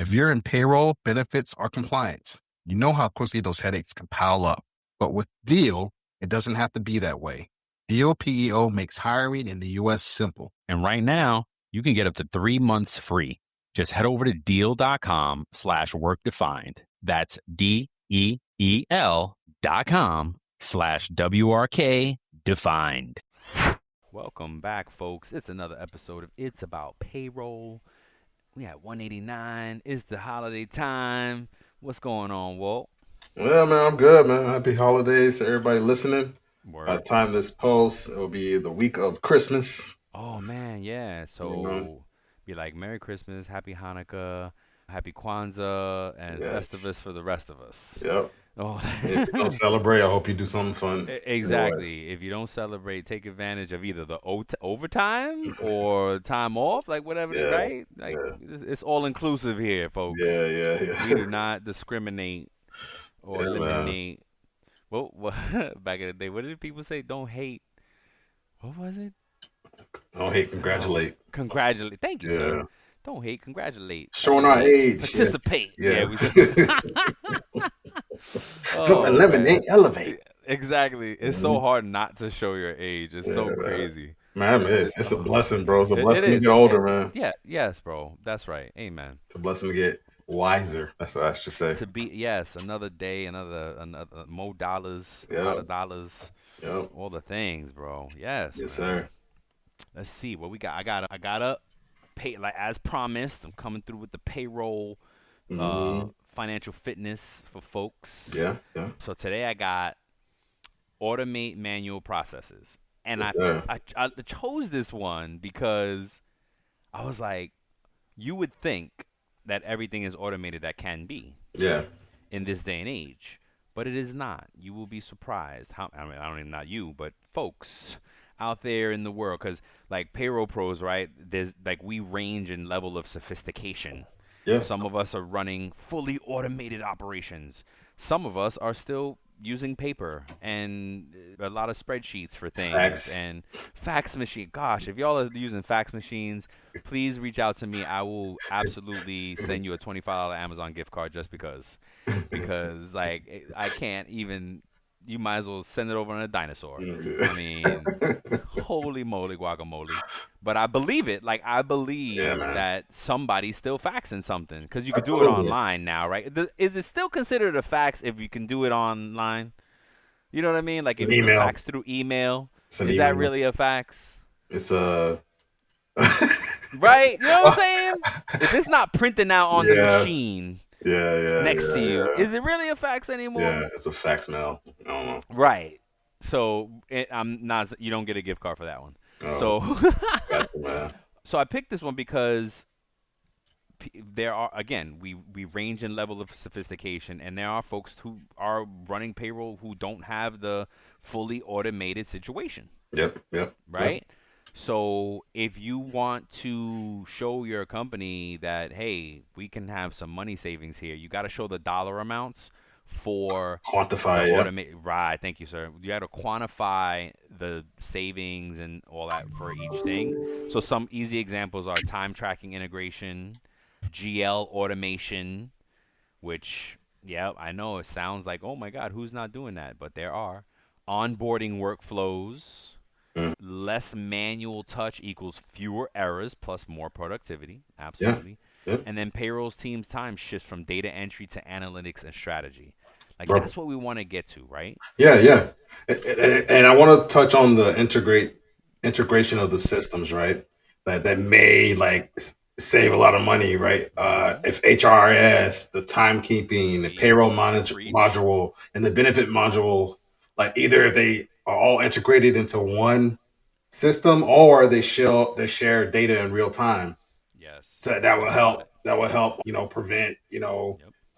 If you're in payroll, benefits, or compliance, you know how quickly those headaches can pile up. But with Deel, it doesn't have to be that way. Deel PEO makes hiring in the U.S. simple. And right now, you can get up to 3 months free. Just head over to Deel.com/workdefined. That's DEEL.com/WRK defined. Welcome back, folks. It's another episode of It's About Payroll. We at 189. It's the holiday time. What's going on, Walt? Well, man, I'm good, man. Happy holidays to everybody listening. By the Word. time this posts, it'll be the week of Christmas. Oh, man, yeah. You know, So be like, Merry Christmas, Happy Hanukkah, Happy Kwanzaa, and yes. Festivus for the rest of us. Yep. Oh, If you don't celebrate, I hope you do something fun. exactly. If you don't celebrate, take advantage of either the overtime or time off, like whatever, Yeah, right? Like yeah, it's all inclusive here, folks. yeah, yeah, We yeah. do not discriminate or Yeah, man. eliminate. Well, back in the day, what did people say? Don't hate. What was it? Don't hate, Oh, congratulate. congratulate. Thank you, sir. Yeah. Don't hate, congratulate. Showing our Elevate, age. Yes. participate. Yeah, Yeah. we. Don't Oh eliminate, man. elevate. Exactly. It's Mhm. so hard not to show your age. It's Yeah, so man. crazy. Man, It's it's a oh, blessing, bro. It's a it blessing to get is. older, man. Yeah, yes, bro. That's right. Amen. It's a blessing to get wiser. That's what I should say. To be yes, another day, another more dollars, a lot Yep. of dollars, Yep. all the things, bro. Yes, Yes, man. sir. Let's see what we got. I got to pay like as promised. I'm coming through with the payroll Hmm. financial fitness for folks. Yeah, yeah. So today I got automate manual processes. And Yes, I, sir. I, I chose this one because I was like, you would think that everything is automated that can be Yeah. in this day and age, but it is not. You will be surprised how, I mean, I don't even, not you, but folks out there in the world, because like payroll pros, right? There's like we range in level of sophistication. Yeah. Some of us are running fully automated operations. Some of us are still using paper and a lot of spreadsheets for things Facts. and fax machine. Gosh, if y'all are using fax machines, please reach out to me. I will absolutely send you a $25 Amazon gift card just because like I can't even. You might as well send it over on a dinosaur. I mean, holy moly guacamole. But I believe it. Like I Yeah, believe man. that somebody's still faxing something because you could do it Absolutely. online now, right? Is it still considered a fax if you can do it online? You know what I mean? Like It's if an you could email. fax through email, It's an is that email. really a fax? It's a. Right? You know what I'm saying? If it's not printing out on the Yeah. machine Yeah. Yeah. next to Yeah. you, Yeah. is it really a fax anymore? Yeah. It's a fax mail. I don't know. Right. So I'm not. You don't get a gift card for that one. Oh, So, gotcha, man. so I picked this one because there are again we range in level of sophistication, and there are folks who are running payroll who don't have the fully automated situation, Yep. Yep. Yep. right? So if you want to show your company that hey, we can have some money savings here, you got to show the dollar amounts for the Quantify. Yeah. automate. Right, thank you, sir. You got to quantify the savings and all that for each thing. So some easy examples are time tracking integration, GL automation, which, yeah, I know it sounds like, oh my God, who's not doing that? But there are. Onboarding workflows, Mm. less manual touch equals fewer errors plus more productivity. Yeah. Absolutely. Yeah. And then payrolls team's time shifts from data entry to analytics and strategy. Like Bro. that's what we want to get to, right? Yeah. Yeah. And I want to touch on the integration of the systems, right? That may like save a lot of money, right? Mm-hmm. If HRIS, the timekeeping, the payroll Preach. module, and the benefit module, like either they are all integrated into one system or they share data in real time. Yes. So Tell that me will about help. it. That will help, prevent, Yep.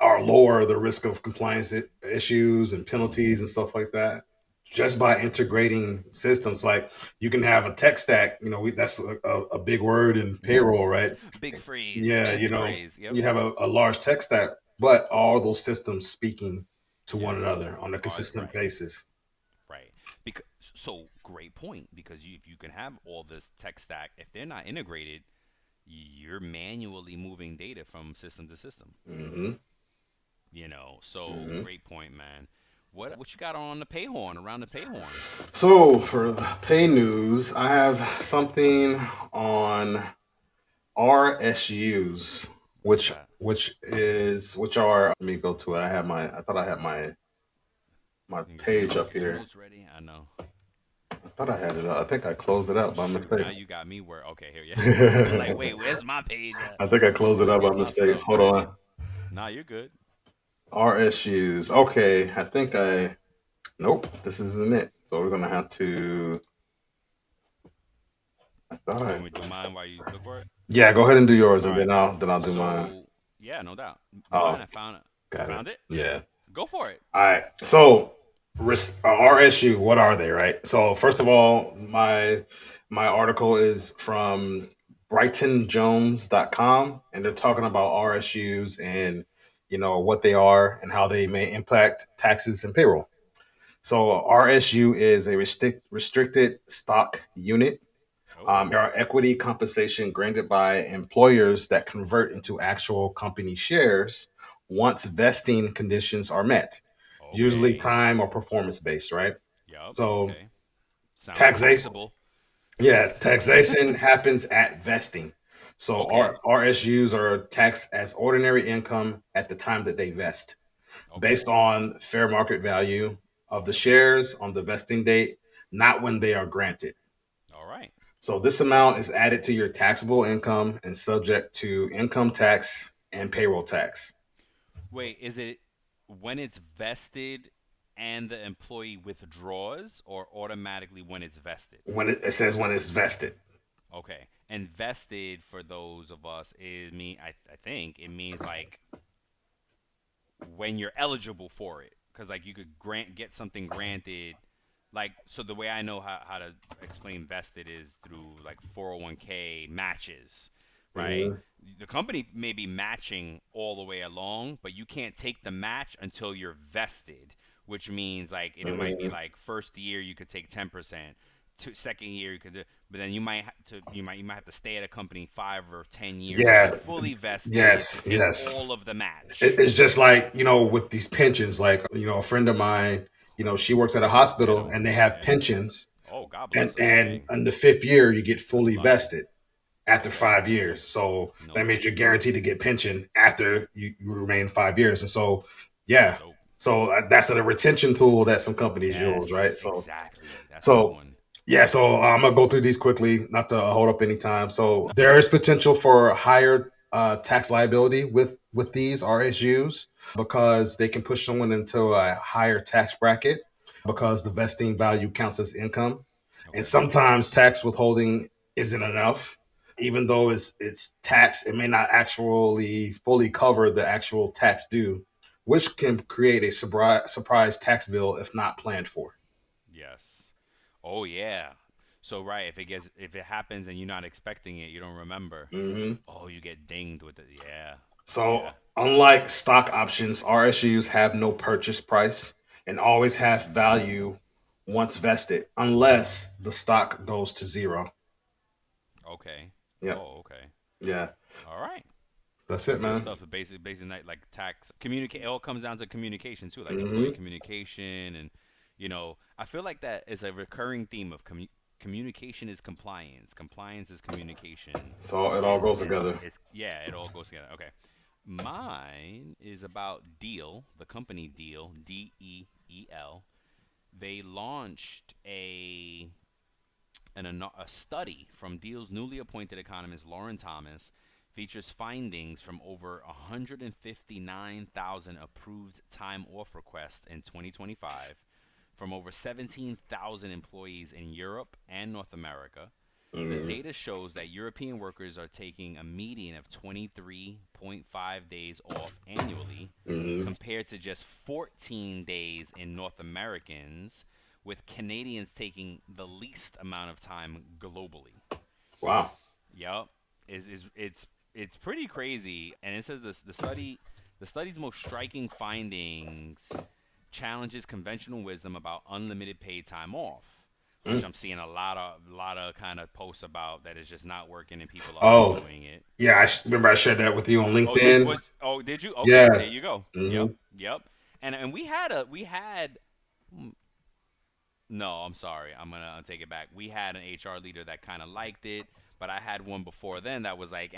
or lower the risk of compliance issues and Mm-hmm. penalties and stuff like that. Just by integrating systems, like you can have a tech stack. That's a big word in payroll, right? Big phrase, Yeah, fancy phrase. Yep. you have a large tech stack, but all those systems speaking to one Yes. another on a All consistent right. basis. Right. Because so great point. Because if you can have all this tech stack, if they're not integrated, you're manually moving data from system to system. Mm-hmm. So Mm-hmm. great point, man. What you got on the pay horn, around the pay horn? So for the pay news, I have something on RSUs, What is that? which are. Let me go to it. I thought I had my You get page up your here. notes ready? I know. I thought I had it up. I think I closed it out by Shoot, mistake. now you got me where. Okay, here, yeah. I was like, wait, where's my page at? I think I closed it Let me out by get my mistake. stuff Hold ready. on. Nah, you're good. RSUs. Okay, I think I. Nope, this isn't it. So we're gonna have to. I thought You I. want me to do mine while you look for it? Yeah, go ahead and do yours, All and right. then I'll do mine. So, yeah, no doubt. Oh, Mine, I found it. You got it. found it? Yeah. Go for it. All right. So RSU, what are they, right? So first of all, my article is from brightonjones.com, and they're talking about RSUs and what they are and how they may impact taxes and payroll. So RSU is a restricted stock unit. Oh, There are equity compensation granted by employers that convert into actual company shares once vesting conditions are met, usually okay. time or performance based, right? Yup. So Okay. Sounds taxation, taxable. yeah, taxation happens at vesting. So Okay. RSUs are taxed as ordinary income at the time that they vest, Okay. based on fair market value of the shares on the vesting date, not when they are granted. All right. So this amount is added to your taxable income and subject to income tax and payroll tax. Wait, is it when it's vested and the employee withdraws, or automatically when it's vested? It says when it's vested. Okay. And vested, for those of us, I think it means like when you're eligible for it, because like you could get something granted. Like, so the way I know how to explain vested is through like 401k matches, right? Mhm. The company may be matching all the way along, but you can't take the match until you're vested, which means like it might be Mhm. like first year you could take 10%, second year you could do, but then you might have to stay at a company 5 or 10 years to be Yeah. fully vested to Yes. take Yes. all of the match. It's just like, with these pensions, like, a friend of mine, she works at a I hospital know. and they have Yeah. pensions. Oh, God And, bless them. and Dang. in the fifth year, you get That's fully lucky. vested after Okay. 5 years. So No that means doubt. you're guaranteed to get pension after you remain 5 years. And so, yeah. Dope. So that's a retention tool that some companies use, right? Yes, So, exactly. That's a good so one. yeah, so I'm gonna go through these quickly, not to hold up any time. So there is potential for higher tax liability with these RSUs because they can push someone into a higher tax bracket because the vesting value counts as income, and Okay. sometimes tax withholding isn't enough. Even though it's tax, it may not actually fully cover the actual tax due, which can create a surprise tax bill if not planned for. Yes. Oh yeah. So right, if it happens and you're not expecting it, you don't remember. Mhm. Oh, you get dinged with it. Yeah. So, Yeah. unlike stock options, RSUs have no purchase price and always have value once vested, unless the stock goes to zero. Okay. Yep. Oh, okay. Yeah. All right. That's it, Good man. stuff. The basic night like tax communicate. It all comes down to communication too, like employee Hmm. communication, and I feel like that is a recurring theme of communication is compliance. Compliance is communication. So it all goes together. Yeah, it all goes together. Okay, mine is about Deel, the company Deel, Deel. They launched a study from Deal's newly appointed economist Lauren Thomas features findings from over 159,000 approved time off requests in 2025 from over 17,000 employees in Europe and North America. The Hmm. data shows that European workers are taking a median of 23.5 days off annually, Hmm. compared to just 14 days in North Americans, with Canadians taking the least amount of time globally. Wow. Yep, is it's pretty crazy, and it says this the study's most striking findings challenges conventional wisdom about unlimited paid time off. which I'm seeing a lot of kind of posts about that is just not working and people are Oh, undoing it. yeah. Remember I shared that with you on Oh, did LinkedIn. what? Oh, did you? Okay, there Yeah. you go. Hmm. Yep, yep. And we had. No, I'm sorry. I'm gonna take it back. We had an HR leader that kind of liked it, but I had one before then that was like,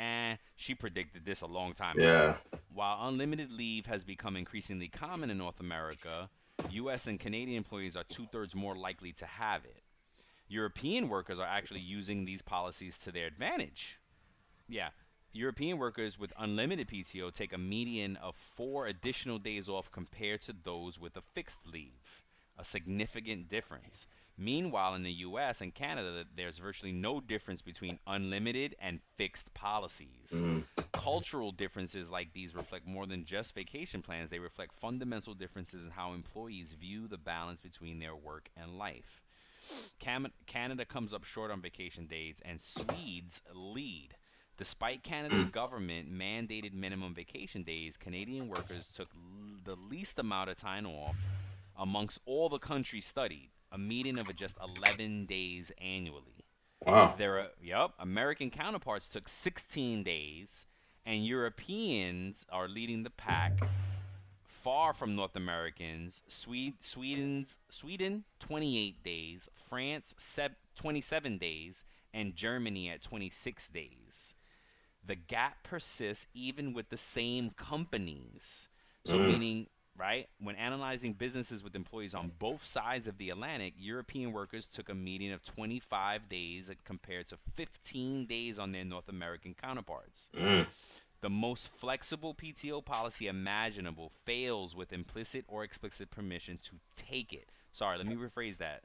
she predicted this a long time ago. Yeah. While unlimited leave has become increasingly common in North America, U.S. and Canadian employees are two-thirds more likely to have it. European workers are actually using these policies to their advantage. Yeah. European workers with unlimited PTO take a median of 4 additional days off compared to those with a fixed leave, a significant difference. Meanwhile, in the US and Canada, there's virtually no difference between unlimited and fixed policies. Mm. Cultural differences like these reflect more than just vacation plans, they reflect fundamental differences in how employees view the balance between their work and life. Canada comes up short on vacation days, and Swedes lead. Despite Canada's government mandated minimum vacation days, Canadian workers took the least amount of time off amongst all the countries studied, a median of just 11 days annually. Wow. American counterparts took 16 days, and Europeans are leading the pack far from North Americans. Sweden 28 days, France 27 days, and Germany at 26 days. The gap persists even with the same companies. So Mm. meaning, right, when analyzing businesses with employees on both sides of the Atlantic, European workers took a median of 25 days compared to 15 days on their North American counterparts. Mm. The most flexible PTO policy imaginable fails with implicit or explicit permission to take it. Sorry, let me rephrase that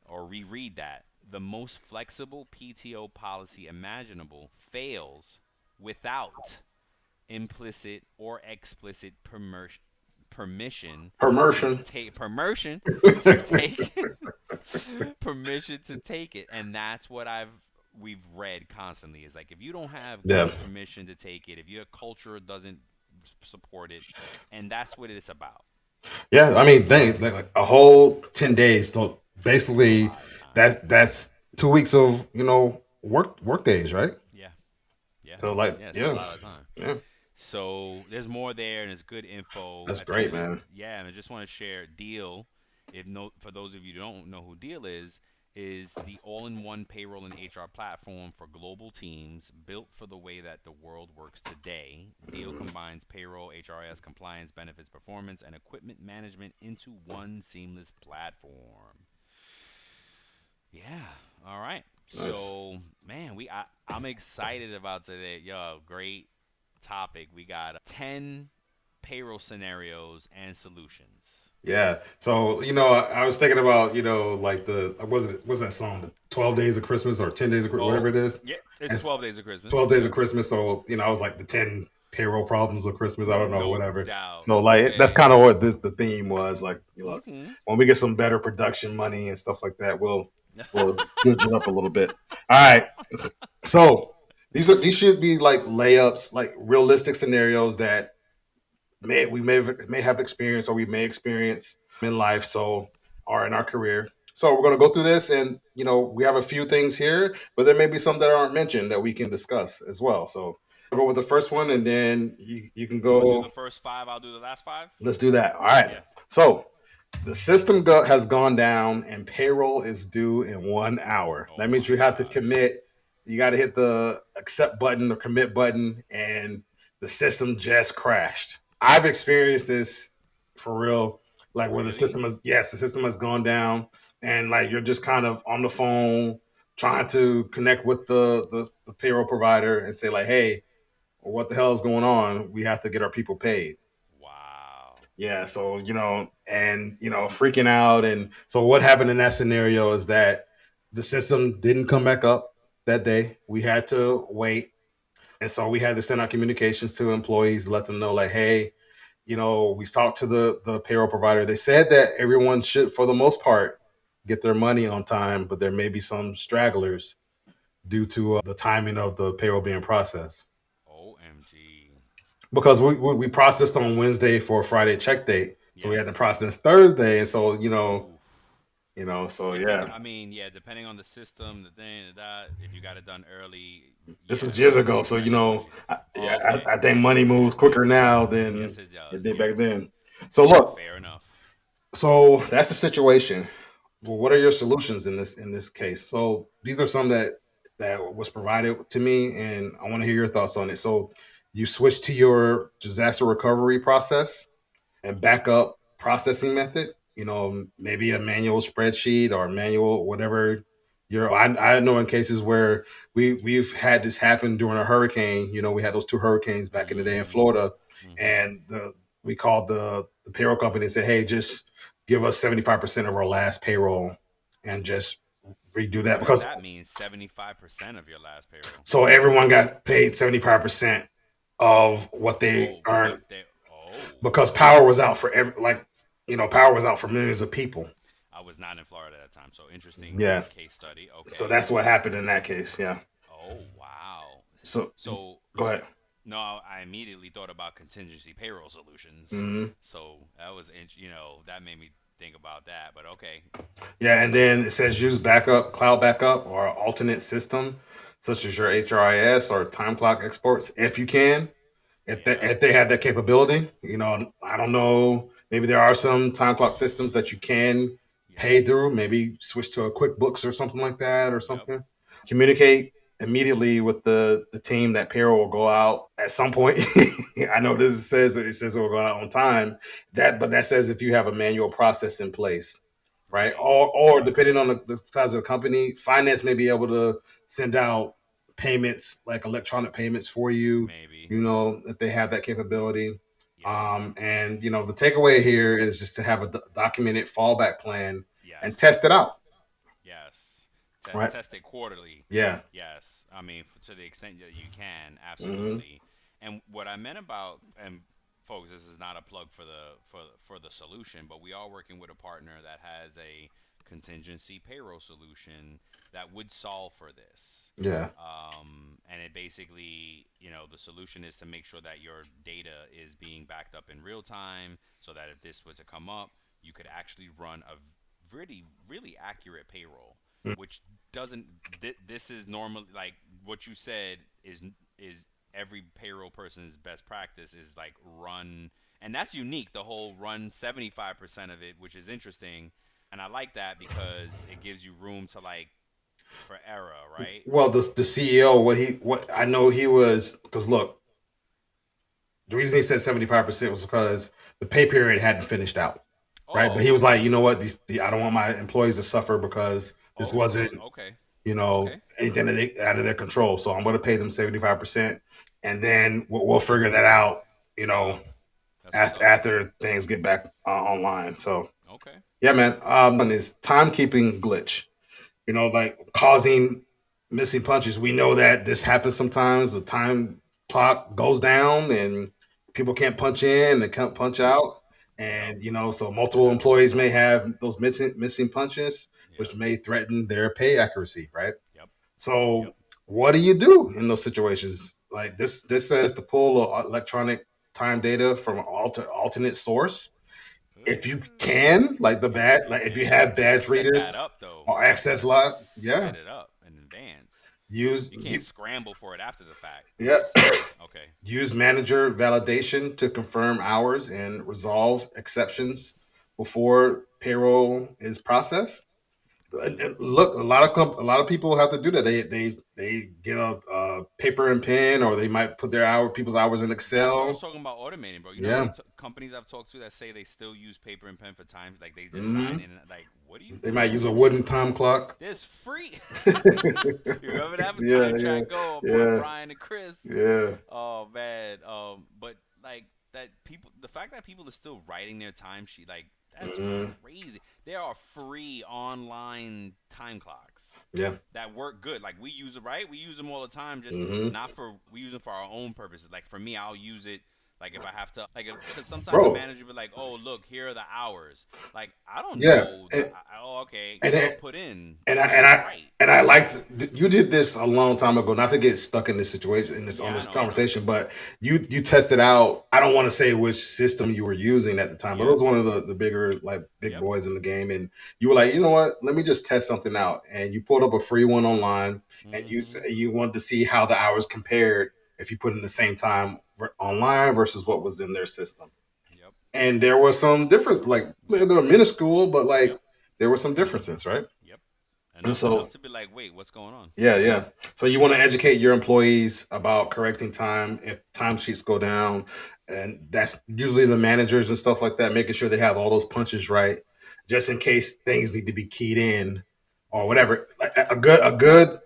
or reread that. The most flexible PTO policy imaginable fails without implicit or explicit permission to Immersion. take permission to take permission to take it, and that's what we've read constantly is like if you don't have Yeah. permission to take it, if your culture doesn't support it, and that's what it's about. Yeah. I mean, like a whole 10 days. So It's a basically, lot of time. that's 2 weeks of work days, right? Yeah, yeah, So like, yeah. It's a yeah, lot of time. yeah. So there's more there, and it's good info That's at the end great, of the man. yeah. And I just want to share Deel. If no, for those of you who don't know who Deel is the all-in-one payroll and HR platform for global teams built for the way that the world works today. Deel combines payroll, HRIS, compliance, benefits, performance, and equipment management into one seamless platform. Yeah. All right. Nice. So, man, I'm excited about today. Yo, great topic. We got 10 payroll scenarios and solutions. Yeah. So, I was thinking about, like was that song, the 12 Days of Christmas or 10 Days of Christmas, Oh, whatever it is. yeah, it's And 12 days of Christmas. 12 Days Yeah. of Christmas. So, I was like the 10 payroll problems of Christmas. I don't know, No whatever. doubt. So, like, that's Okay. kind of what the theme was. Like, Mhm. when we get some better production money and stuff like that, we'll judge it up a little bit. All right. So, these should be like layups, like realistic scenarios that may have experience or we may experience in life, so or in our career. So we're going to go through this, and we have a few things here, but there may be some that aren't mentioned that we can discuss as well. So I'll go with the first one, and then you can You want to do go. the first five? I'll do the last five? Let's do that. All right. Yeah. So the system has gone down, and payroll is due in 1 hour. Oh That means my you have to gosh. commit. You got to hit the accept button or commit button, and the system just crashed. I've experienced this for real, like where Really? the system has gone down, and like you're just kind of on the phone trying to connect with the payroll provider and say like, hey, what the hell is going on? We have to get our people paid. Wow. Yeah, so and freaking out, and so what happened in that scenario is that the system didn't come back up that day. We had to wait, and so we had to send out communications to employees, let them know like, hey, we talked to the payroll provider. They said that everyone should, for the most part, get their money on time, but there may be some stragglers due to the timing of the payroll being processed. OMG. Because we processed on Wednesday for a Friday check date, so we had to Yes. process Thursday, and so Oof. So If you, yeah, I mean, yeah, depending on the system, the thing, that, if you got it done early, this yeah, was years ago. So technology. yeah, Oh, okay. I think money moves quicker now than Yes, it it does. did back Yes. then. So Yeah, look, fair enough. so that's the situation. Well, what are your solutions in this case? So these are some that was provided to me, and I want to hear your thoughts on it. So you switch to your disaster recovery process and backup processing method. Maybe a manual spreadsheet or manual whatever. I know in cases where we've had this happen during a hurricane. We had those two hurricanes back in the day in Mm-hmm. Florida, Mm-hmm. and we called the payroll company and said, "Hey, just give us 75% of our last payroll, and just redo that." What does Because that mean? 75% of your last payroll. so everyone got paid 75% of what they Oh, earned what they? Oh, because power was out for power was out for millions of people. I was not in Florida at that time, so interesting Yeah. case study. So Okay. that's what happened in that case. Yeah. Oh, wow. So So go ahead. no, I immediately thought about contingency payroll solutions. Hmm. So that was, that made me think about that. But okay. Yeah. And then it says use backup, cloud backup, or alternate system, such as your HRIS or time clock exports, if you can. Yeah. If they have that capability, I don't know. Maybe there are some time clock systems that you can Yep. pay through. Maybe switch to a QuickBooks or something like that, or Yep. something. Communicate immediately with the team that payroll will go out at some point. I know it says it will go out on time. But that says if you have a manual process in place, right? Right. Or depending on the size of the company, finance may be able to send out payments like electronic payments for you. Maybe. That they have that capability. Yep. And the takeaway here is just to have a documented fallback plan and test it Yes. out, Yes. right? Test it quarterly. Yeah. Yes. I mean, to the extent that you can, Hmm. absolutely. And what I meant about, and folks, this is not a plug for the solution, but we are working with a partner that has a contingency payroll solution that would solve for this. Yeah. And it basically, the solution is to make sure that your data is being backed up in real time, so that if this was to come up, you could actually run a really, really accurate payroll, which doesn't. This is normally, like what you said, is every payroll person's best practice is like run, and that's unique. The whole run 75% of it, which is interesting, and I like that because it gives you room to, like, for error, right? Well, the CEO, what I know he was, because look, the reason he said 75% was because the pay period hadn't finished out, right? But he Oh, was like, okay. you know what, I don't want my employees to suffer because this Oh, wasn't okay. Okay. anything out of their control. So I'm going to pay them 75%, and then we'll figure that out, you know, Wow. That's what's up. after things get back online. So Okay. yeah, man. One is timekeeping glitch. Like causing missing punches. We know that this happens sometimes. The time clock goes down and people can't punch in and can't punch out. Yep. And so multiple employees may have those missing punches, which Yep. may threaten their pay accuracy, right? Yep. So Yep. what do you do in those situations? Like this says to pull electronic time data from an alternate source if you can, like if you have You got to badge set readers that up though. or You got access to lot, yeah, set it up in advance. use You can't scramble for it after the fact. You got yeah, to set it. Okay. use manager validation to confirm hours and resolve exceptions before payroll is processed. And look, a lot of people have to do that. They get a paper and pen, or they might put people's hours in That's what I was Excel. talking about automating, bro. You know how many Yeah. companies I've talked to that say they still use paper and pen for time? Like they just sign Hmm. in. Like, what are you They might use a doing? wooden time clock. There's free. Yeah, You remember that for Time yeah, Track Go, our boy yeah, Brian and Chris? yeah. Oh man. But like that people, the fact that people are still writing their timesheet, like that's Hmm. crazy. There are free online time clocks Yeah. that work good. Like we use it, right? We use them all the time. Just Hmm. not for we use them for our own purposes. Like for me, I'll use it Like if I have to, like, because sometimes a bro. manager be like, "Oh, look, here are the hours." Like I don't Yeah, know the. Oh, okay, and well, it, put in and I put and in I right. and I liked you did this a long time ago. Not to get stuck in this situation in this on Yeah, I this know, I know. conversation, but you tested out. I don't want to say which system you were using at the time, but it Yeah. was one of the bigger like big Yep. boys in the game, and you were like, you know what? Let me just test something out, and you pulled up a free one online, and Mhm. you wanted to see how the hours compared if you put in the same time online versus what was in their system, Yep. and there was some difference. Like they Yep. were minuscule, but like Yep. there were some differences, right? Yep. And Enough so to be like, wait, what's going on? yeah, yeah. So you want to educate your employees about correcting time if timesheets go down, and that's usually the managers and stuff like that, making sure they have all those punches right, just in case things need to be keyed in or Mhm. whatever. Like, a good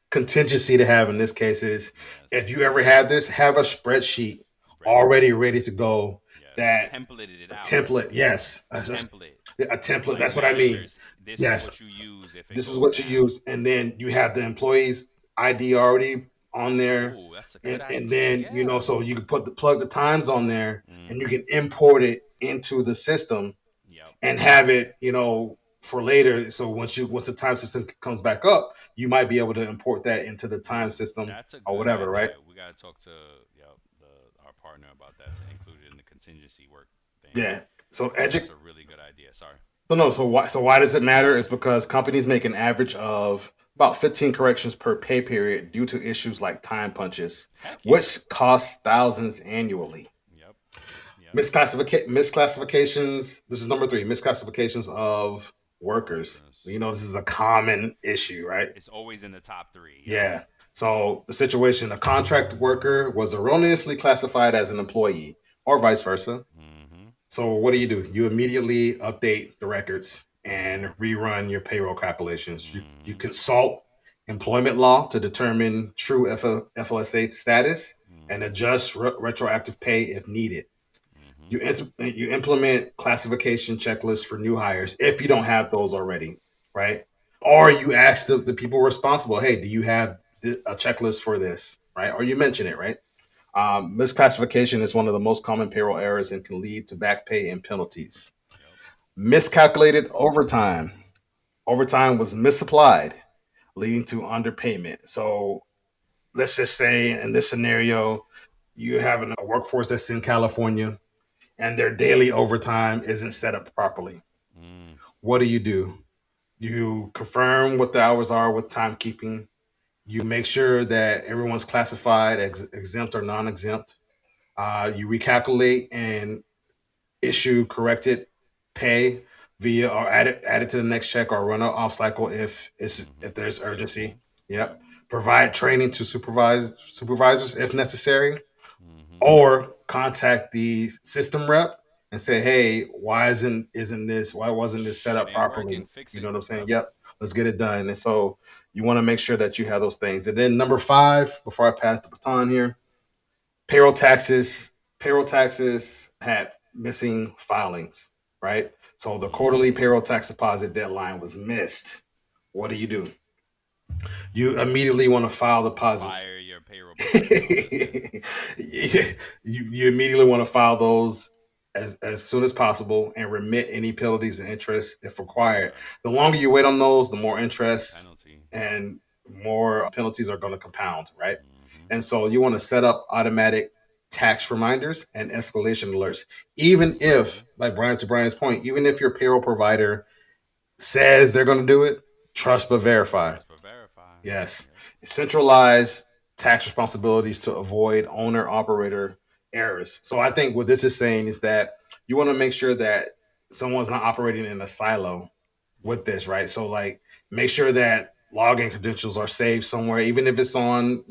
contingency to have in this case is Yes. if you ever have this, have a spreadsheet Ready. already ready to go. Yes. That Templated it a out. template, yes, A template. a template. Like That's what I mean. managers, this is Yes, what you use if it this is goes what you down. use, and then you have the employees ID already on there, Ooh, that's a good and idea. then Yeah. so you can plug the times on there, and you Mhm. can import it into the system Yep. and have it for later. So once the time system comes back up, you might be able to import that into the time Ooh, system that's a or good whatever, right? idea. We gotta talk to, yep, our partner about that to include it in the contingency work thing. Yeah. So That's a really good idea. Sorry. So no, so why does it matter? It's because companies make an average of about 15 corrections per pay period due to issues like time punches, Heck yeah. which costs thousands annually. Yep. Yep. Misclassifications. This is number three. Misclassifications of workers. Workers. This is a common issue, right? It's always in the top three. Yep. Yeah. So the situation: a contract worker was erroneously classified as an employee, or vice versa. Mhm. So what do? You immediately update the records and Mhm. rerun your payroll calculations. You Mhm. consult employment law to determine true FLSA status and Mhm. adjust retroactive pay if needed. Mhm. You implement classification checklists for new hires if you don't have those already, right? Or you ask the people responsible, hey, do you have a checklist for this, right? Or you mention it, right? Misclassification is one of the most common payroll errors and can lead to back pay and penalties. Yep. Miscalculated overtime. Overtime was misapplied, leading to underpayment. So let's just say in this scenario, you have a workforce that's in California and their daily overtime isn't set up properly. Mm. What do? You confirm what the hours are with timekeeping. You make sure that everyone's classified exempt or non exempt. You recalculate and issue corrected pay via or add it to the next check or run an off cycle Mhm. if there's If urgency. available. Yep. Yep. Provide training to supervisors if necessary, Mhm. or contact the system rep and say, hey, why wasn't this set Shit up ain't properly? working. Fix You know it. what I'm saying? Yep. Yep. Let's get it done. And so you want to make sure that you have those things. And then number five, before I pass the baton here, payroll taxes. Payroll taxes had missing filings, right? So the quarterly Mhm. payroll tax deposit deadline was missed. What do? You immediately want to file deposits. Fire your payroll professional. you, you immediately want to file those as soon as possible and remit any penalties and interest if required. Okay. The longer you wait on those, the more interest Penalty. and more penalties are going to compound, right? Mhm. And so you want to set up automatic tax reminders and escalation alerts. Even if, Mhm. like Brian's point, even if your payroll provider says they're going to do it, trust but verify. Trust but verify. Yes. Yep. Centralize tax responsibilities to avoid owner operator errors. So I think what this is saying is that you want to make sure that someone's not operating in a silo Yep. with this, right? So like make sure that login credentials are saved somewhere, even if it's on,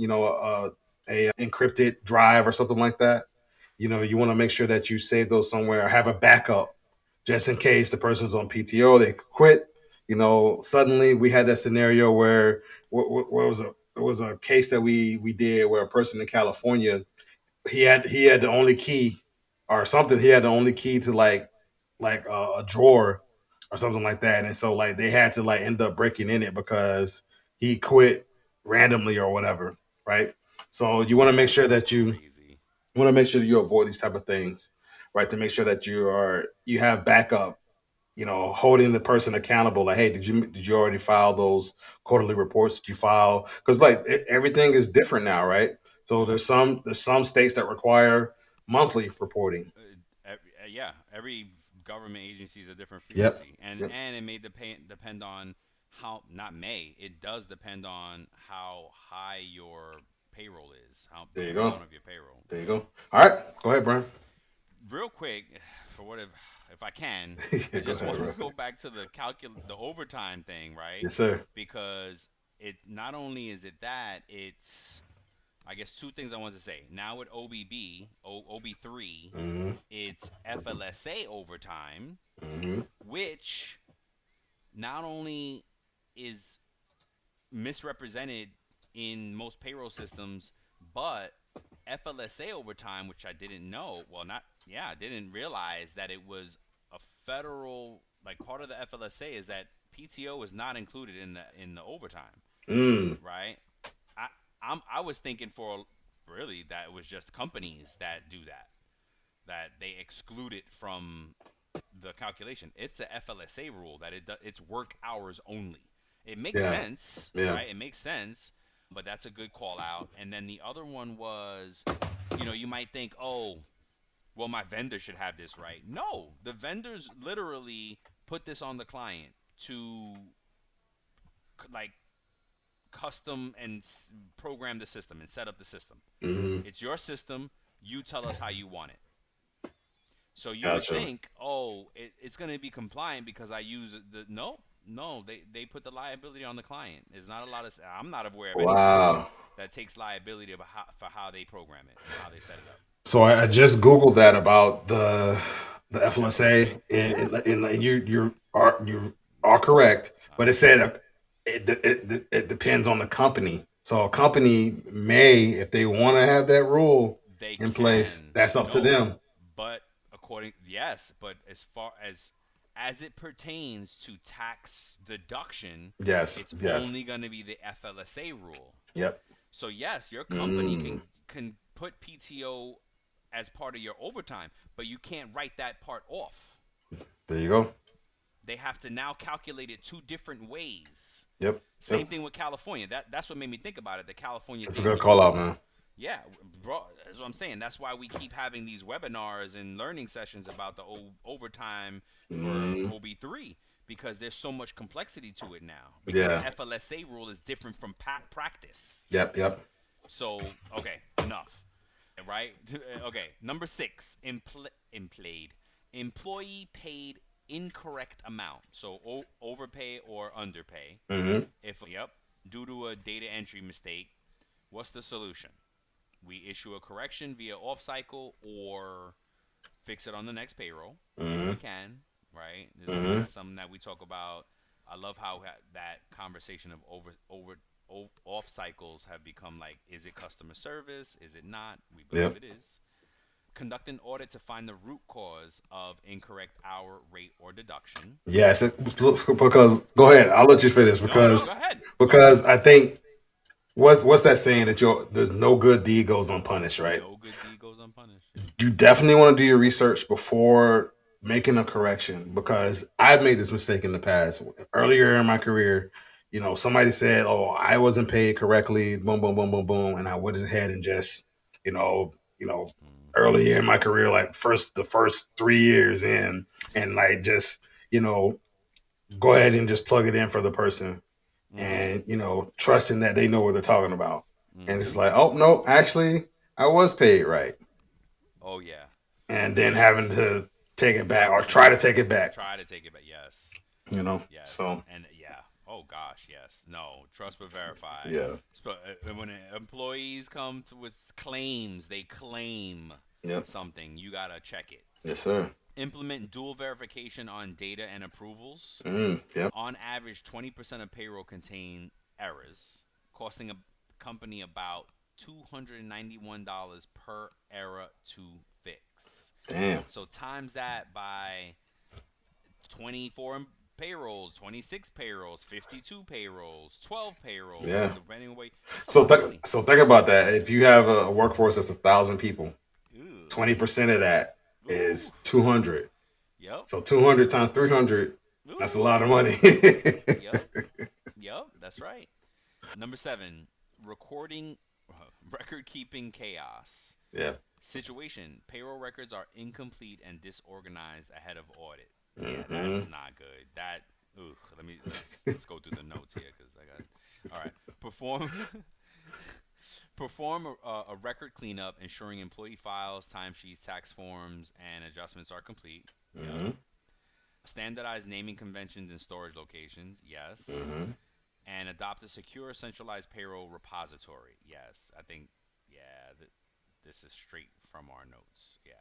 a encrypted drive or something like that. You want to make sure that you save those somewhere or have a backup just in case the person's on PTO, they quit. Suddenly we had that scenario where what was it was a case that we did where a person in California he had the only key or something. He had the only key to a drawer or something like that, and so like they had to like end up breaking in it because he quit randomly or whatever, right? So you want to make Ooh, sure that's that you crazy. want to make sure that you avoid these type of things, right? To make sure that you have backup, holding the person accountable. Like, hey, did you already file those quarterly reports? Did you file? Because like everything is different now, right? So there's some states that require monthly reporting. Yeah, every government agency is a different Yep. frequency, and Yep. and it may depend on how not may it does depend on how high your payroll is, how There the you go. amount of your payroll. There you go. All right. Go ahead, Brian. Real quick, for what if I can, I Yeah, go just ahead, want to bro. go back to the overtime thing, right? Yes, sir. Because it not only is it that it's I guess two things I wanted to say. Now with OB3, Mm-hmm. it's FLSA overtime, Mm-hmm. which not only is misrepresented in most payroll systems, but FLSA overtime, which I didn't know, well, not, yeah, I didn't realize that it was a federal, like part of the FLSA is that PTO is not included in the overtime, Mm. right? I I was thinking for really that it was just companies that do that they exclude it from the calculation. It's a FLSA rule that it's work hours only. It makes Yeah. sense, Yeah. right? It makes sense, but that's a good call out. And then the other one was, you might think, oh, well, my vendor should have this right. No, the vendors literally put this on the client to like custom and program the system and set up the system. Mm-hmm. It's your system. You tell us how you want it. So you would Gotcha. think, oh, it's going to be compliant because I use the no. They put the liability on the client. There's not a lot of. I'm not aware of any system Wow. that takes liability for how they program it and how they set it up. So I just Googled that about the FLSA, Yeah. and you are correct, but it said it depends on the company. So a company may, if they want to have that rule They in place, can. that's up to No, them. but yes, but as far as it pertains to tax deduction, Yes. it's Yes. only going to be the FLSA rule. Yep. So yes, your company Mm. can put PTO as part of your overtime, but you can't write that part off. There you go. They have to now calculate it two different ways. Yep. Same Yep. thing with California. That's what made me think about it. The California That's a thing good call out, too. man. Yeah, bro. That's what I'm saying. That's why we keep having these webinars and learning sessions about the overtime for Mm. OB3 because there's so much complexity to it now. Because the Yeah. FLSA rule is different from practice. Yep. Yep. So okay, enough. Right? Okay. Number 6, employee paid incorrect amount. So overpay or underpay. Mm-hmm. If yep, due to a data entry mistake, what's the solution? We issue a correction via off cycle or fix it on the next payroll if Mm-hmm. we can, right? Mm-hmm. That's something that we talk about. I love how that conversation of off cycles have become like, is it customer service? Is it not? We believe Yep. it is. Conduct an audit to find the root cause of incorrect hour rate or deduction. Yes. Because go ahead. I'll let you finish No, no, because go ahead. Go ahead. because I think what's that saying that there's no good deed goes unpunished, right? No good deed goes unpunished. Yep. You definitely want to do your research before making a correction because I've made this mistake in the past. Earlier in my career, somebody said, "Oh, I wasn't paid correctly." Boom, boom, boom, boom, boom, and I went ahead and just, you know, you know, Mm-hmm. early in my career, like the first 3 years in, and like just, go ahead and just plug it in for the person, Mm-hmm. and trusting that they know what they're talking about. And it's Mm-hmm. like, oh no, actually, I was paid right, Oh yeah. and then having Yes. to take it back or try to take it back. Try to take it back. Yes. Yes. So And yeah. Oh gosh. Yes. No. Trust but verify. yeah, When employees come with claims, they claim yep, something. You gotta check it. yes sir. Implement dual verification on data and approvals. Yep, On average, 20% of payroll contain errors, costing a company about $291 per error to fix. damn, So times that by 24 payrolls, 26 payrolls, 52 payrolls, 12 payrolls, yeah. depending on what. That's a So lot of money. so think about that. If you have a workforce that's 1,000 people, 20% of that Ooh. is 200. Yep. So 200 times 300, that's a lot of Ooh. money. Yep. Yep. That's right. Number 7, recording, record keeping chaos. Yeah. Situation: payroll records are incomplete and disorganized ahead of audit. Yeah, Hmm. that's not good. That, ugh. Let's go through the notes here because I got. All right. Perform perform a record cleanup, ensuring employee files, timesheets, tax forms, and adjustments are complete. Yep. Hmm. Standardize naming conventions and storage locations. Yes. Hmm. And adopt a secure, centralized payroll repository. Yes. I think. Yeah. This is straight from our notes. Yeah.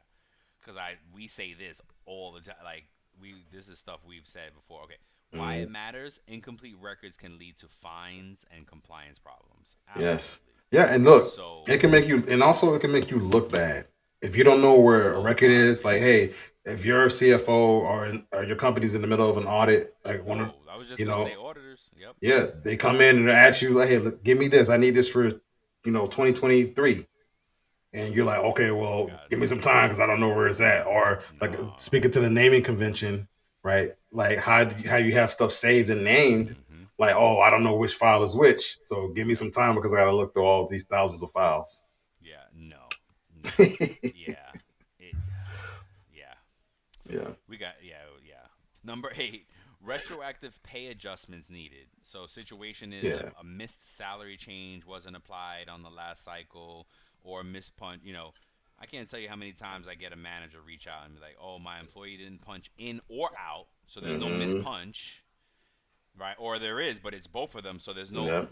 Because we say this all the time. Like this is stuff we've said before. Okay, why Hmm. it matters? Incomplete records can lead to fines and compliance problems. Yes. Absolutely. Yeah, and look, So, it can make you, and also it can make you look bad if you don't know where a oh record God, is. Like, hey, if your CFO or your company's in the middle of an audit, like one of, whoa! I was just you gonna say know, auditors. Yep. yeah, they come in and they ask you like, hey, look, give me this. I need this for 2023. And you're like, okay, Oh well, God, give me some time because I don't know where it's at. Or like no. speaking to the naming convention, right? Like how you have stuff saved and named. Mm-hmm. Like, oh, I don't know which file is which, so give me some time because I got to look through all these thousands of files. Yeah. No. No. Yeah. It. Yeah. Yeah, We got. Yeah. Yeah. Number 8, retroactive pay adjustments needed. So situation is yeah, a missed salary change wasn't applied on the last cycle, or a missed punch. I can't tell you how many times I get a manager reach out and be like, "Oh, my employee didn't punch in or out, so there's no missed mm-hmm. punch, right? Or there is, but it's both of them, so Yep, yep,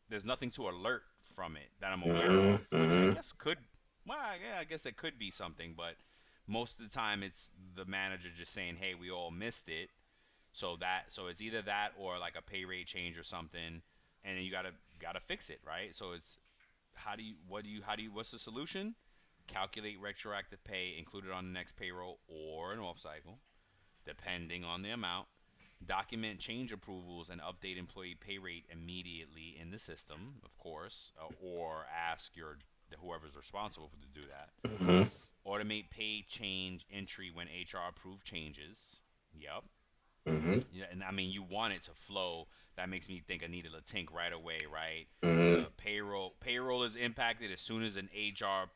there's nothing to alert from it that I'm aware of, mm-hmm. which I Mm-hmm. guess could, well, yeah, I guess it could be something, but most of the time it's the manager just saying, "Hey, we all missed it." So it's either that or like a pay rate change or something, and then you gotta fix it, right? So it's what's the solution? Calculate retroactive pay included on the next payroll or an off cycle, depending on the amount. Document change approvals and update employee pay rate immediately in the system, of course, or ask your whoever's responsible for to do that. Mm-hmm. Automate pay change entry when HR approved changes. Yep. Mm-hmm. Yeah, and I mean, you want it to flow. That makes me think Anita Latink right away, right? Mm-hmm. The payroll is impacted as soon as an HR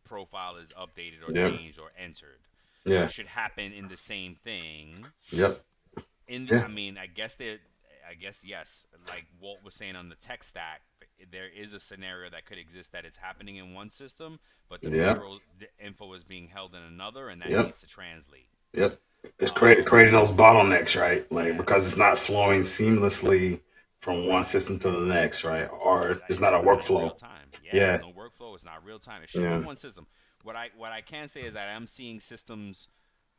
profile is updated or Yep, changed or entered. So yeah, it should happen in the same thing. yep, I yeah, mean, I guess yes. Like Walt was saying on the tech stack, there is a scenario that could exist that it's happening in one system, but the yep, payroll info is being held in another, and that yep, needs to translate. yep. It's Um, creating those bottlenecks, right? Like because it's yes. not flowing seamlessly from one Right. system to the next, right? Or it's not It's a not in real workflow. time. Yeah, there's Yeah, no workflow. It's not real time. It should be yeah. one system. What I can say is that I'm seeing systems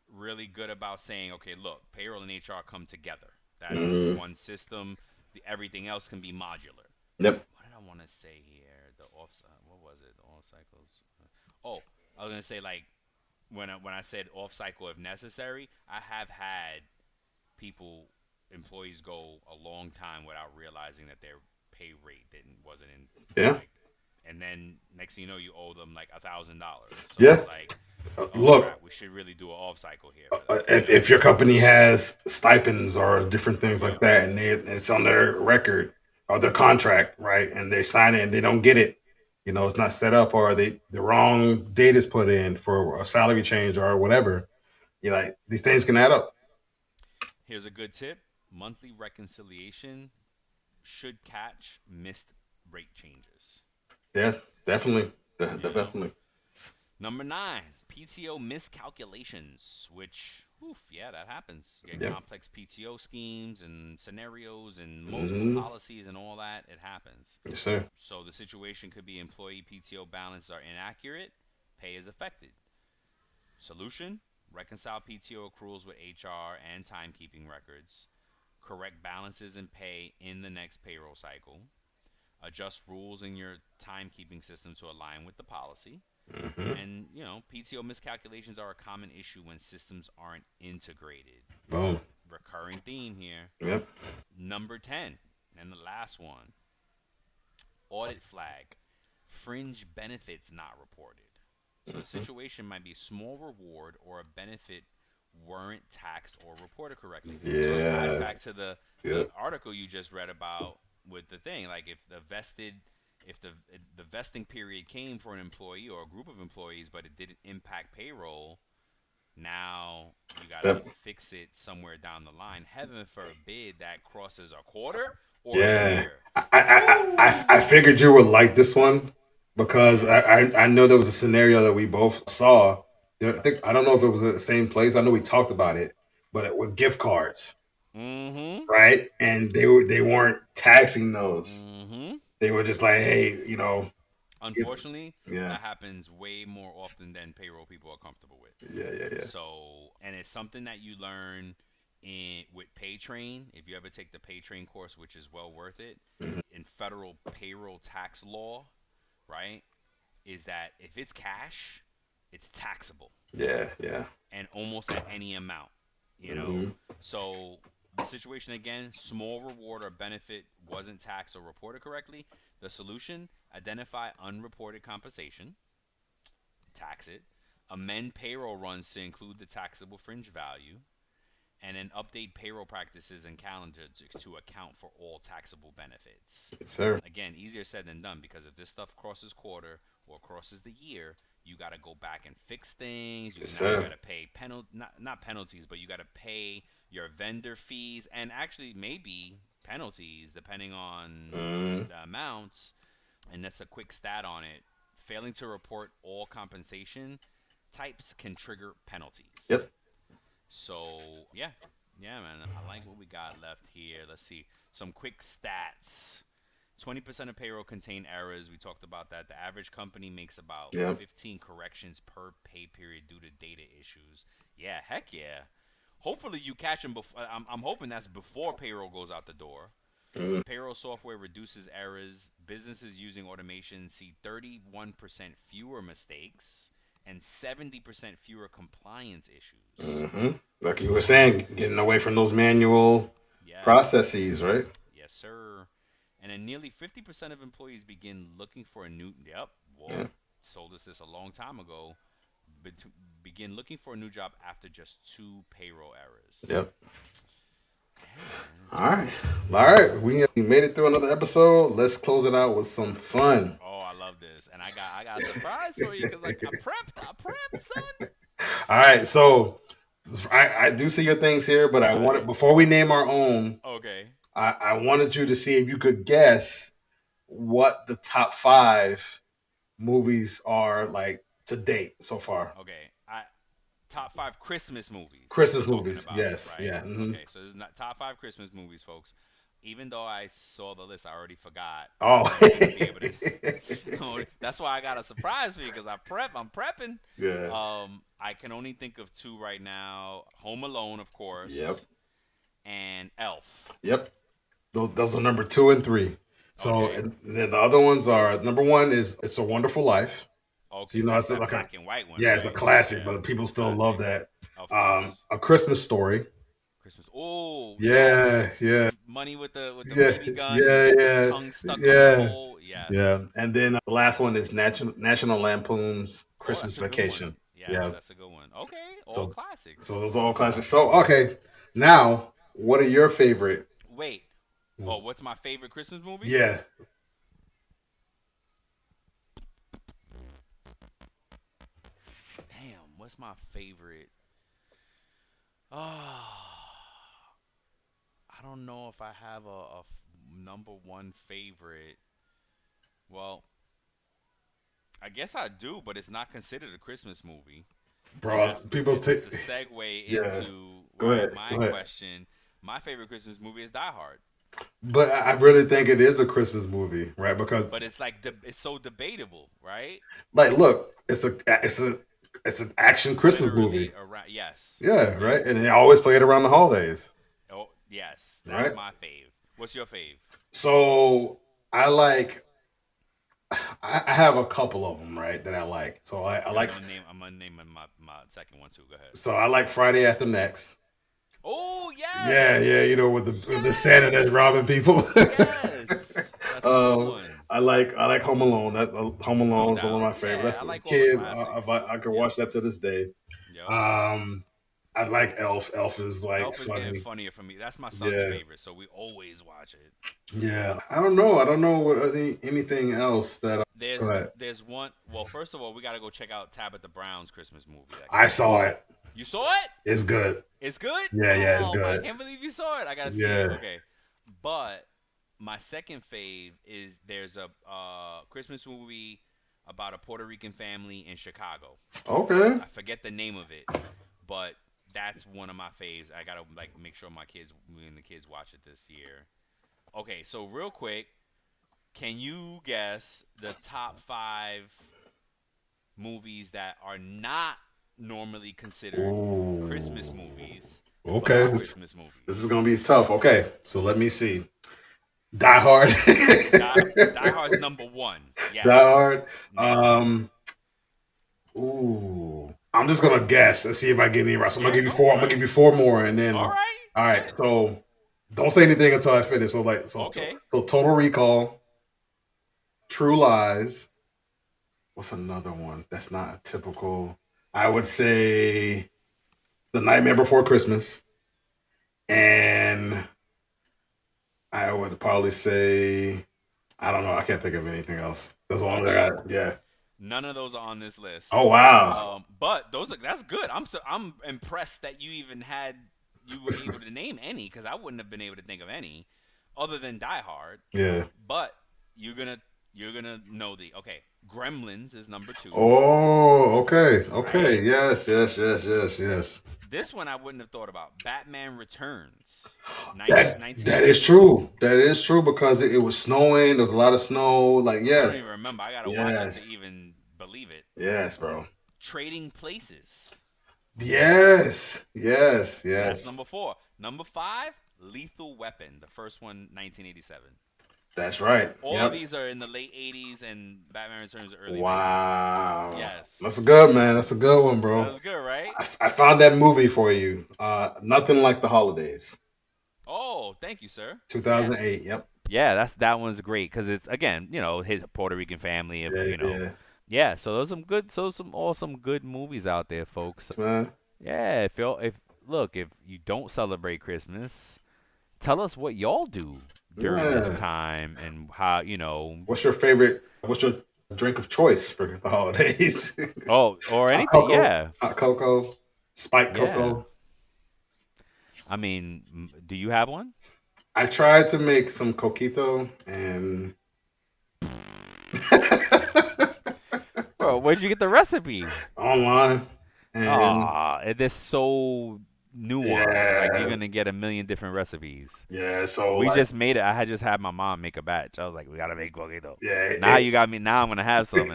really good about saying, okay, look, payroll and HR come together. That's Hmm. one system. Everything else can be modular. Yep. What did I want to say here? What was it? The off cycles. Oh, I was gonna say like when I said off cycle if necessary. I have had employees go a long time without realizing that their pay rate wasn't in Yeah. like, and then next thing you know, you owe them like $1,000. So Yeah. it's like, oh Look, crap, we should really do an off cycle here for that. if your company has stipends or different things like Yep. that, and it's on their record or their contract, right, and they sign it and they don't get it, it's not set up, or the wrong date is put in for a salary change or whatever. You like these things can add up. Here's a good tip: monthly reconciliation should catch missed rate changes. Yeah, definitely, You know. definitely. Number 9, PTO miscalculations, which, oof, yeah, that happens. You get Yeah. complex PTO schemes and scenarios and multiple Hmm. policies and all that. It happens. Yes, sir. So the situation could be employee PTO balances are inaccurate, pay is affected. Solution: reconcile PTO accruals with HR and timekeeping records. Correct balances and pay in the next payroll cycle. Adjust rules in your timekeeping system to align with the policy. Hmm. And, PTO miscalculations are a common issue when systems aren't integrated. Boom. Recurring theme here. Yep. Number 10, and the last one, audit flag: fringe benefits not reported. So the situation might be a small reward or a benefit weren't taxed or reported correctly. So it ties Yeah. back to the Yeah. article you just read about with the thing. Like if the vesting period came for an employee or a group of employees, but it didn't impact payroll, now you gotta Yep. fix it somewhere down the line. Heaven forbid that crosses a quarter or a Yeah. year. I figured you would like this one because Yes. I know there was a scenario that we both saw. I don't know if it was the same place. I know we talked about it, but with gift cards, Mm-hmm. right? And they weren't taxing those. Mm-hmm. They were just like, hey, give, Unfortunately, yeah, that happens way more often than payroll people are comfortable with. yeah, yeah, yeah. So, and it's something that you learn in with PayTrain. If you ever take the PayTrain course, which is well worth it, in federal payroll tax law, right? Is that if it's cash, it's taxable Yeah, yeah. and almost at any amount, you know. Hmm. So the situation again, small reward or benefit wasn't taxed or reported correctly. The solution: identify unreported compensation, tax it, amend payroll runs to include the taxable fringe value, and then update payroll practices and calendars to account for all taxable benefits. Yes, sir. Again, easier said than done because if this stuff crosses quarter or crosses the year, you got to go back and fix things. Yes, Now you sir. got to pay not penalties, but you got to pay your vendor fees and actually maybe penalties depending on Mm, the amounts. And that's a quick stat on it. Failing to report all compensation types can trigger penalties. yep. So yeah, yeah, man. I like what we got left here. Let's see some quick stats. 20% of payroll contain errors. We talked about that. The average company makes about Yep. 15 corrections per pay period due to data issues. Yeah, heck yeah. Hopefully you catch them before. I'm hoping that's before payroll goes out the door. Mm, Payroll software reduces errors. Businesses using automation see 31% fewer mistakes and 70% fewer compliance issues. hmm. Like you were saying, Yes. getting away from those manual Yes. processes, right? Yes, sir. And then nearly 50% of employees begin looking for a new. Yep. Walt Yeah. sold us this a long time ago. Bet- begin looking for a new job after just two payroll errors. Yep. Yeah, man. All It's right. crazy. All right. We made it through another episode. Let's close it out with some fun. Oh, I love this, and I got a surprise for you because I prepped, son. All right. So I do see your things here, but I Right. wanted before we name our own, Okay. I wanted you to see if you could guess what the top five movies are like to date so far. Okay. Top five Christmas movies we're Christmas talking movies. about, Yes. right? Yeah. Hmm. Okay, so this is not top five Christmas movies, folks. Even though I saw the list, I already forgot. Oh. I'm only gonna be able to. That's why I got a surprise for you because I'm prepping. Yeah. I can only think of two right now: Home Alone, of Yep. course, and Elf. Yep. Those are number two and three. So Okay. and then the other ones are number one is It's a Wonderful Life. So Okay, you know that's it's that like a black and white one, yeah, it's a right? classic, Yeah, but people still love classic, that. of course. A Christmas Story. Christmas. Oh yes, Yeah, yeah, money with the yeah, BB gun and he yeah, gets his yeah, tongue stuck on the yeah, hole. yeah. Yes. And then the last one is National Lampoon's Oh, Christmas that's a good one. Vacation. Yes, Yeah. that's a good one. Okay, all So those classics. are all classics. So okay, now what are your favorite? Wait. Oh, what's my favorite Christmas movie? Yeah, Damn, what's my favorite? Ah, I don't know if I have number one favorite. Well, I guess I do, but it's not considered a Christmas movie. And bro. People take it's a segue yeah. into Go right ahead, my go ahead. question. My favorite Christmas movie is Die Hard, But I really think it is a Christmas movie, right? Because but it's like it's so debatable, right? like, look, it's an action Christmas Literally movie. around. Yes, Yeah, right. And yes. they always play it around the holidays, Oh, yes. That's right? my fave. What's your fave? So I like I have a couple of them, right, that I like. So I Okay, like I'm gonna name my second one too. Go ahead. so I like Friday After Next. Oh Yeah, yes, yeah, with the Santa that's yes, robbing people. yes. That's a good one. I like Home Alone. Home Alone is one of my favorites. Yeah, I That's a like all the kid. classics. I could watch that to this day. Yep. I like Elf. Elf is like Elf is getting funny. funnier for me. That's my son's Yeah. favorite, so we always watch it. Yeah. I don't know. I don't know what anything else that. There's one. Well, first of all, we got to go check out Tabitha Brown's Christmas movie. I saw it. You saw it? It's good. It's good? Yeah, it's good. I can't believe you saw it. I got to see it. Okay. But my second fave is there's a Christmas movie about a Puerto Rican family in Chicago. Okay. I forget the name of it, but that's one of my faves. I got to make sure me and the kids watch it this year. Okay, so real quick, can you guess the top 5 movies that are not normally considered Christmas movies? Okay. Christmas movies. This is going to be tough. Okay, so let me see. Die Hard. Die Hard's number 1. Yes. Die Hard. I'm just gonna guess and see if I get any right. So I'm gonna give you 4. I'm gonna give you 4 more, and then. All right. So don't say anything until I finish. So okay. So Total Recall, True Lies. What's another one that's not a typical? I would say The Nightmare Before Christmas, and I would probably say, I don't know. I can't think of anything else. That's all I got. Yeah. None of those are on this list. Oh wow! But that's good. I'm impressed that you were able to name any, because I wouldn't have been able to think of any other than Die Hard. Yeah. But you're gonna know Gremlins is number 2. Oh, okay. Right? Yes. This one I wouldn't have thought about. Batman Returns. That is true. That is true, because it was snowing. There was a lot of snow. Like, yes. I don't even remember. I gotta watch it to even believe it. Yes, bro. Trading Places. Yes. That's number 4. Number 5, Lethal Weapon. The first one, 1987. That's right. All of these are in the late 80s, and Batman Returns are early. Wow. 90s. Yes. That's a good, man. That's a good one, bro. That was good, right? I found that movie for you. Nothing Like the Holidays. Oh, thank you, sir. 2008. Yeah. Yep. Yeah, that one's great, because it's, again, his Puerto Rican family. Yeah. So there's some awesome good movies out there, folks. Yeah. If you don't celebrate Christmas, tell us what y'all do during this time, and how, What's your drink of choice for the holidays? Or anything. Hot cocoa, spiked cocoa. I mean, do you have one? I tried to make some coquito, and Bro, where'd you get the recipe? Online. They're so nuanced. Like, you're gonna get a million different recipes. Yeah, so we just made it. I just had my mom make a batch. I was like, we gotta make coquito. Yeah. Now you got me. Now I'm gonna have some.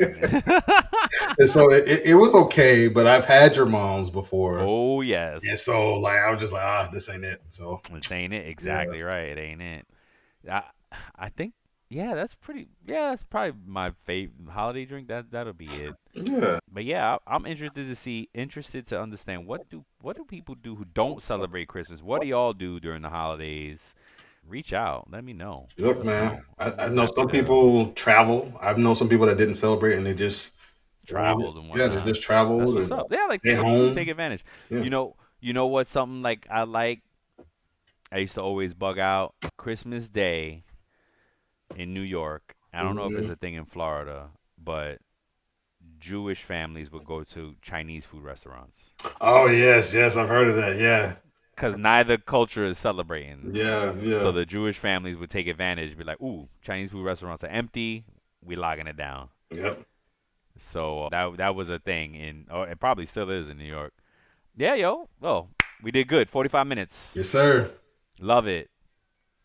And so it was okay, but I've had your mom's before. Oh yes. And so I was just like, this ain't it. So this ain't it. Exactly right. It ain't it. I think. Yeah, that's probably my favorite holiday drink. That'll be it. Yeah. But yeah, I'm interested to understand what do people do who don't celebrate Christmas? What do y'all do during the holidays? Reach out. Let me know. Look, man, I know some people travel. I've known some people that didn't celebrate, and they just traveled and whatnot. Yeah, they just traveled. That's what's up. Yeah, take advantage. Yeah. You know what? Something like I used to always bug out Christmas Day in New York. I don't know if it's a thing in Florida, but Jewish families would go to Chinese food restaurants. Oh yes, I've heard of that. Yeah, because neither culture is celebrating. Yeah. So the Jewish families would take advantage, be like, "Ooh, Chinese food restaurants are empty. We logging it down." Yep. So that was a thing it probably still is in New York. Yeah, yo. Well, we did good. 45 minutes. Yes, sir. Love it.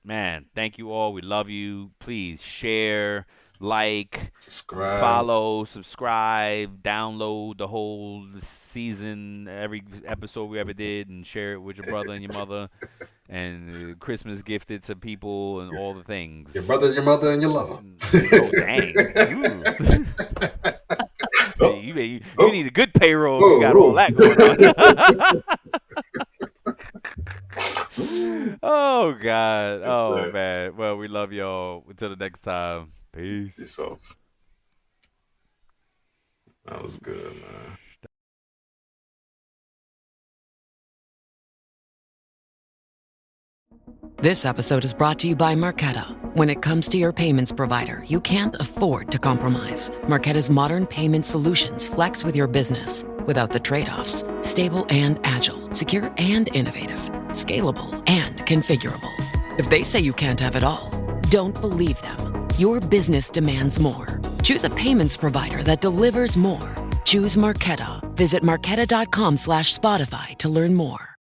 Man, thank you all. We love you. Please share, like, follow, subscribe, download the whole season, every episode we ever did, and share it with your brother and your mother, and Christmas gifted to people and all the things. Your brother, your mother, and your lover. Oh, dang. You need a good payroll. You got all that going on. Oh God. Oh sir. man. Well, we love y'all. Until the next time. Peace. These folks. That was good, man. This episode is brought to you by Marqeta. When it comes to your payments provider, you can't afford to compromise. Marqeta's modern payment solutions flex with your business without the trade-offs. Stable and agile, secure and innovative, scalable and configurable. If they say you can't have it all, don't believe them. Your business demands more. Choose a payments provider that delivers more. Choose Marqeta. Visit marqeta.com/Spotify to learn more.